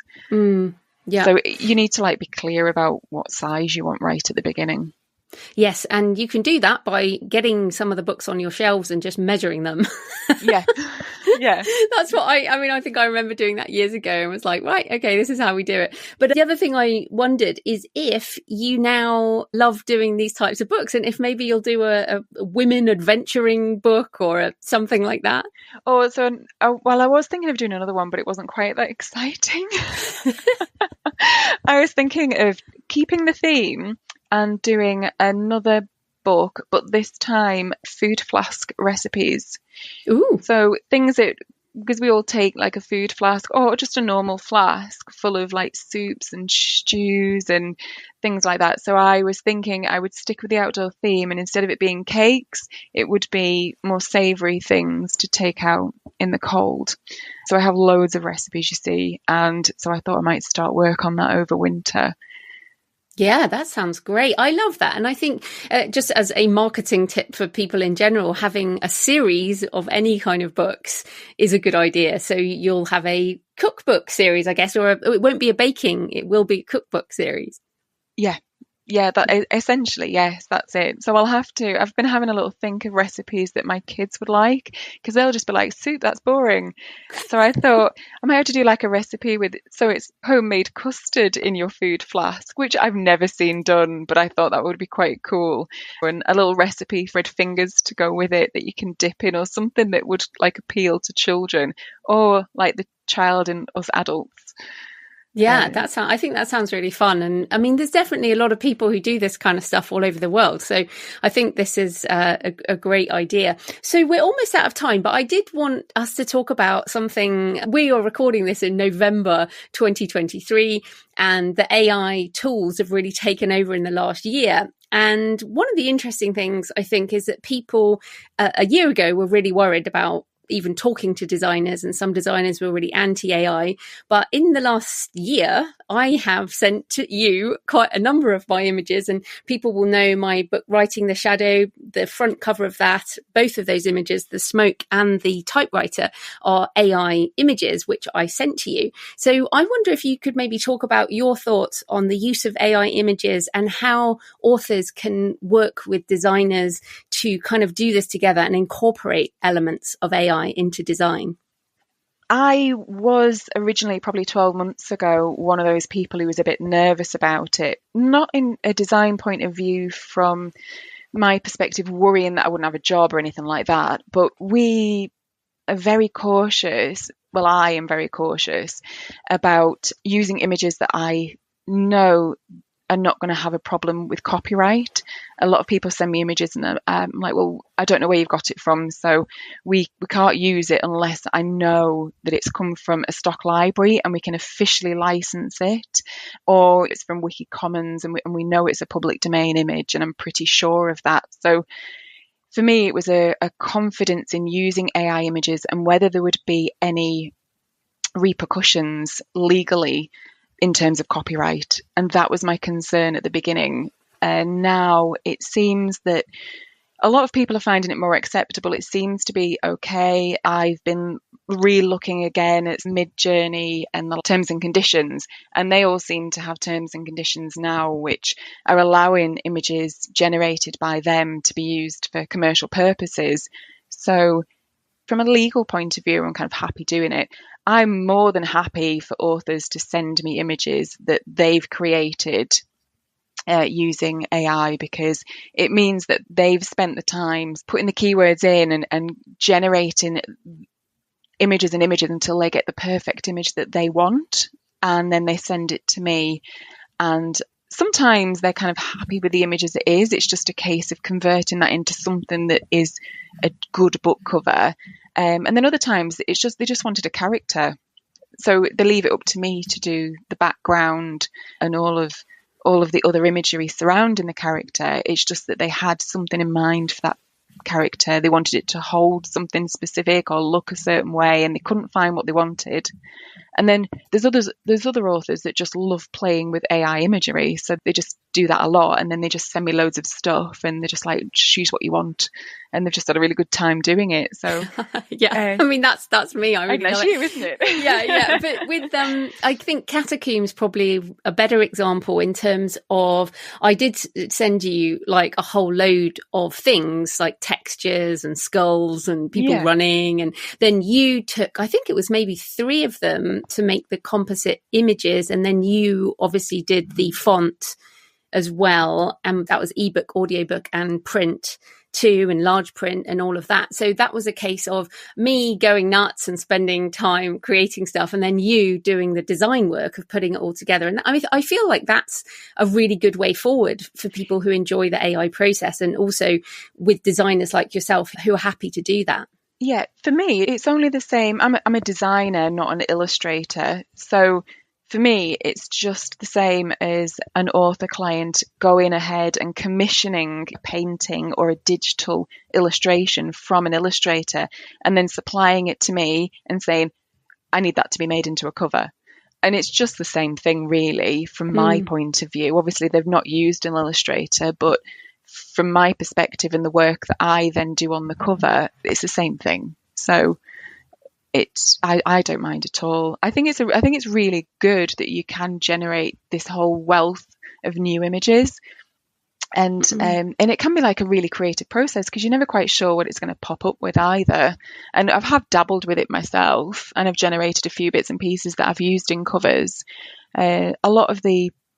Yeah. So you need to like be clear about what size you want right at the beginning. Yes, and you can do that by getting some of the books on your shelves and just measuring them. Yeah. That's what I think I remember doing that years ago and was like, right, okay, this is how we do it. But the other thing I wondered is if you now love doing these types of books and if maybe you'll do a women adventuring book or something like that. Oh, so, well, I was thinking of doing another one, but it wasn't quite that exciting. I was thinking of keeping the theme and doing another book, but this time food flask recipes. Ooh. So things that, because we all take like a food flask or just a normal flask full of like soups and stews and things like that. So I was thinking I would stick with the outdoor theme, and instead of it being cakes, it would be more savoury things to take out in the cold. So I have loads of recipes, you see, and so I thought I might start work on that over winter. Yeah, that sounds great. I love that. And I think just as a marketing tip for people in general, having a series of any kind of books is a good idea. So you'll have a cookbook series, I guess, or it won't be a baking, it will be a cookbook series. Yeah, that essentially, yes, that's it. So I've been having a little think of recipes that my kids would like, because they'll just be like, soup, that's boring. So I thought I might have to do like a recipe so it's homemade custard in your food flask, which I've never seen done, but I thought that would be quite cool. And a little recipe for fingers to go with it that you can dip in, or something that would like appeal to children or like the child and us adults. Yeah, I think that sounds really fun. And I mean, there's definitely a lot of people who do this kind of stuff all over the world. So I think this is a great idea. So we're almost out of time, but I did want us to talk about something. We are recording this in November 2023, and the AI tools have really taken over in the last year. And one of the interesting things, I think, is that people a year ago were really worried about even talking to designers, and some designers were really anti-AI. But in the last year, I have sent to you quite a number of my images, and people will know my book, Writing the Shadow, the front cover of that, both of those images, the smoke and the typewriter, are AI images, which I sent to you. So I wonder if you could maybe talk about your thoughts on the use of AI images and how authors can work with designers to kind of do this together and incorporate elements of AI into design. I was originally, probably 12 months ago, one of those people who was a bit nervous about it, not in a design point of view from my perspective, worrying that I wouldn't have a job or anything like that, but we are very cautious. Well, I am very cautious about using images that I know are not going to have a problem with copyright. A lot of people send me images and I'm like, well, I don't know where you've got it from, so we can't use it unless I know that it's come from a stock library and we can officially license it, or it's from Wiki Commons and we know it's a public domain image, and I'm pretty sure of that. So for me, it was a confidence in using AI images and whether there would be any repercussions legally in terms of copyright. And that was my concern at the beginning. And now it seems that a lot of people are finding it more acceptable. It seems to be okay. I've been re-looking again at Midjourney and the terms and conditions, and they all seem to have terms and conditions now which are allowing images generated by them to be used for commercial purposes. So from a legal point of view, I'm kind of happy doing it. I'm more than happy for authors to send me images that they've created using AI, because it means that they've spent the time putting the keywords in and generating images and images until they get the perfect image that they want, and then they send it to me. And sometimes they're kind of happy with the image as it is. It's just a case of converting that into something that is a good book cover. And then other times it's just they just wanted a character. So they leave it up to me to do the background and all of the other imagery surrounding the character. It's just that they had something in mind for that character. They wanted it to hold something specific or look a certain way, and they couldn't find what they wanted. And then there's other authors that just love playing with AI imagery, so they just do that a lot, and then they just send me loads of stuff, and they're just like, choose what you want, and they've just had a really good time doing it. So yeah, I mean that's me. I really that's you, isn't it? yeah. But with I think Catacombs probably a better example in terms of I did send you like a whole load of things like textures and skulls and people running, and then you took, I think it was maybe 3 of them to make the composite images, and then you obviously did the font as well, and that was ebook, audiobook and print too, and large print and all of that. So that was a case of me going nuts and spending time creating stuff, and then you doing the design work of putting it all together. And I feel like that's a really good way forward for people who enjoy the AI process, and also with designers like yourself who are happy to do that. Yeah, for me, it's only the same. I'm a designer, not an illustrator. So for me, it's just the same as an author client going ahead and commissioning a painting or a digital illustration from an illustrator and then supplying it to me and saying, I need that to be made into a cover. And it's just the same thing, really, from my point of view. Obviously, they've not used an illustrator, but from my perspective and the work that I then do on the cover, it's the same thing. So I don't mind at all. I think it's really good that you can generate this whole wealth of new images, and it can be like a really creative process because you're never quite sure what it's going to pop up with either. And I have dabbled with it myself, and I've generated a few bits and pieces that I've used in covers.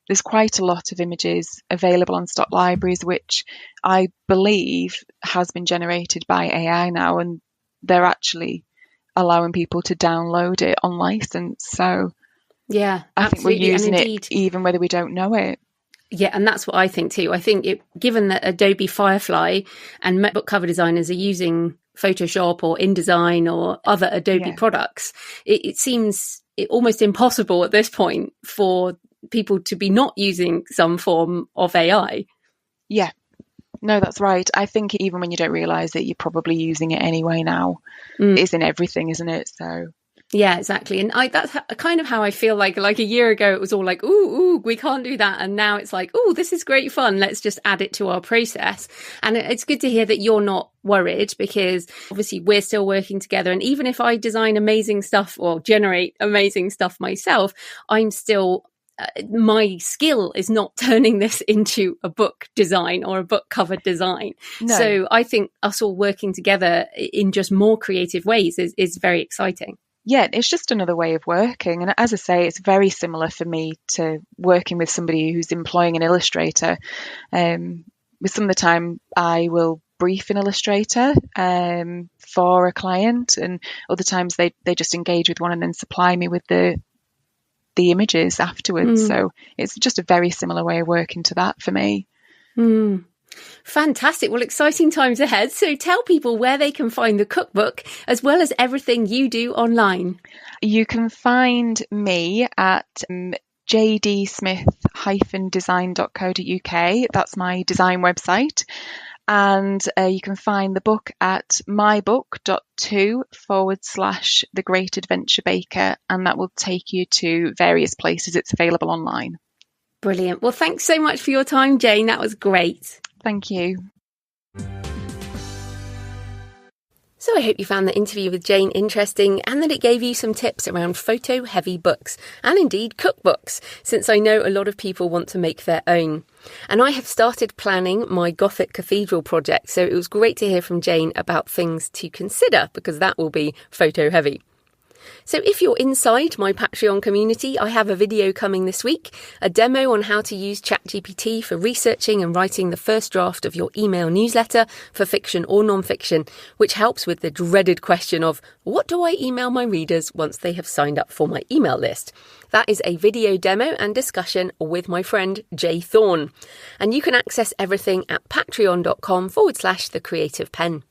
There's quite a lot of images available on stock libraries, which I believe has been generated by AI now, and they're actually allowing people to download it on license. So yeah, I think we're using it even whether we don't know it. Yeah, and that's what I think too. I think given that Adobe Firefly and book cover designers are using Photoshop or InDesign or other Adobe products, it seems almost impossible at this point for people to be not using some form of AI. Yeah, no, that's right. I think even when you don't realise it, you're probably using it anyway now. It's in everything, isn't it? So yeah, exactly. And that's kind of how I feel like a year ago, it was all like, ooh, we can't do that. And now it's like, ooh, this is great fun. Let's just add it to our process. And it's good to hear that you're not worried, because obviously we're still working together. And even if I design amazing stuff or generate amazing stuff myself, I'm still my skill is not turning this into a book design or a book cover design. No. So I think us all working together in just more creative ways is very exciting. Yeah, it's just another way of working. And as I say, it's very similar for me to working with somebody who's employing an illustrator. With some of the time, I will brief an illustrator for a client, and other times they just engage with one and then supply me with the images afterwards. So it's just a very similar way of working to that for me. Fantastic. Well, exciting times ahead. So tell people where they can find the cookbook as well as everything you do online. You can find me at jdsmith-design.co.uk. That's my design website. And you can find the book at mybook.to/The Great Adventure Baker, and that will take you to various places. It's available online. Brilliant. Well, thanks so much for your time, Jane. That was great. Thank you. So I hope you found the interview with Jane interesting, and that it gave you some tips around photo-heavy books, and indeed cookbooks, since I know a lot of people want to make their own. And I have started planning my Gothic cathedral project, so it was great to hear from Jane about things to consider, because that will be photo-heavy. So if you're inside my Patreon community, I have a video coming this week, a demo on how to use ChatGPT for researching and writing the first draft of your email newsletter for fiction or non-fiction, which helps with the dreaded question of, what do I email my readers once they have signed up for my email list? That is a video demo and discussion with my friend Jay Thorne. And you can access everything at patreon.com/thecreativepenn.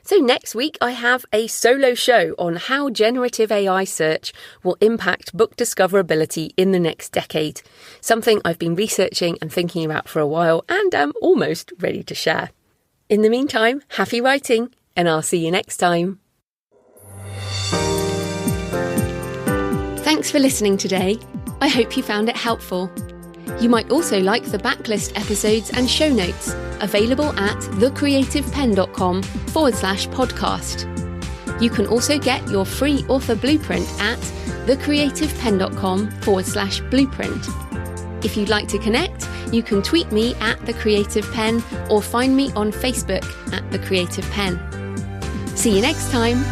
So next week I have a solo show on how generative AI search will impact book discoverability in the next decade. Something I've been researching and thinking about for a while and am almost ready to share. In the meantime, happy writing, and I'll see you next time. Thanks for listening today. I hope you found it helpful. You might also like the backlist episodes and show notes, available at thecreativepenn.com/podcast. You can also get your free author blueprint at thecreativepenn.com/blueprint. If you'd like to connect, you can tweet me at The Creative Penn or find me on Facebook at The Creative Penn. See you next time.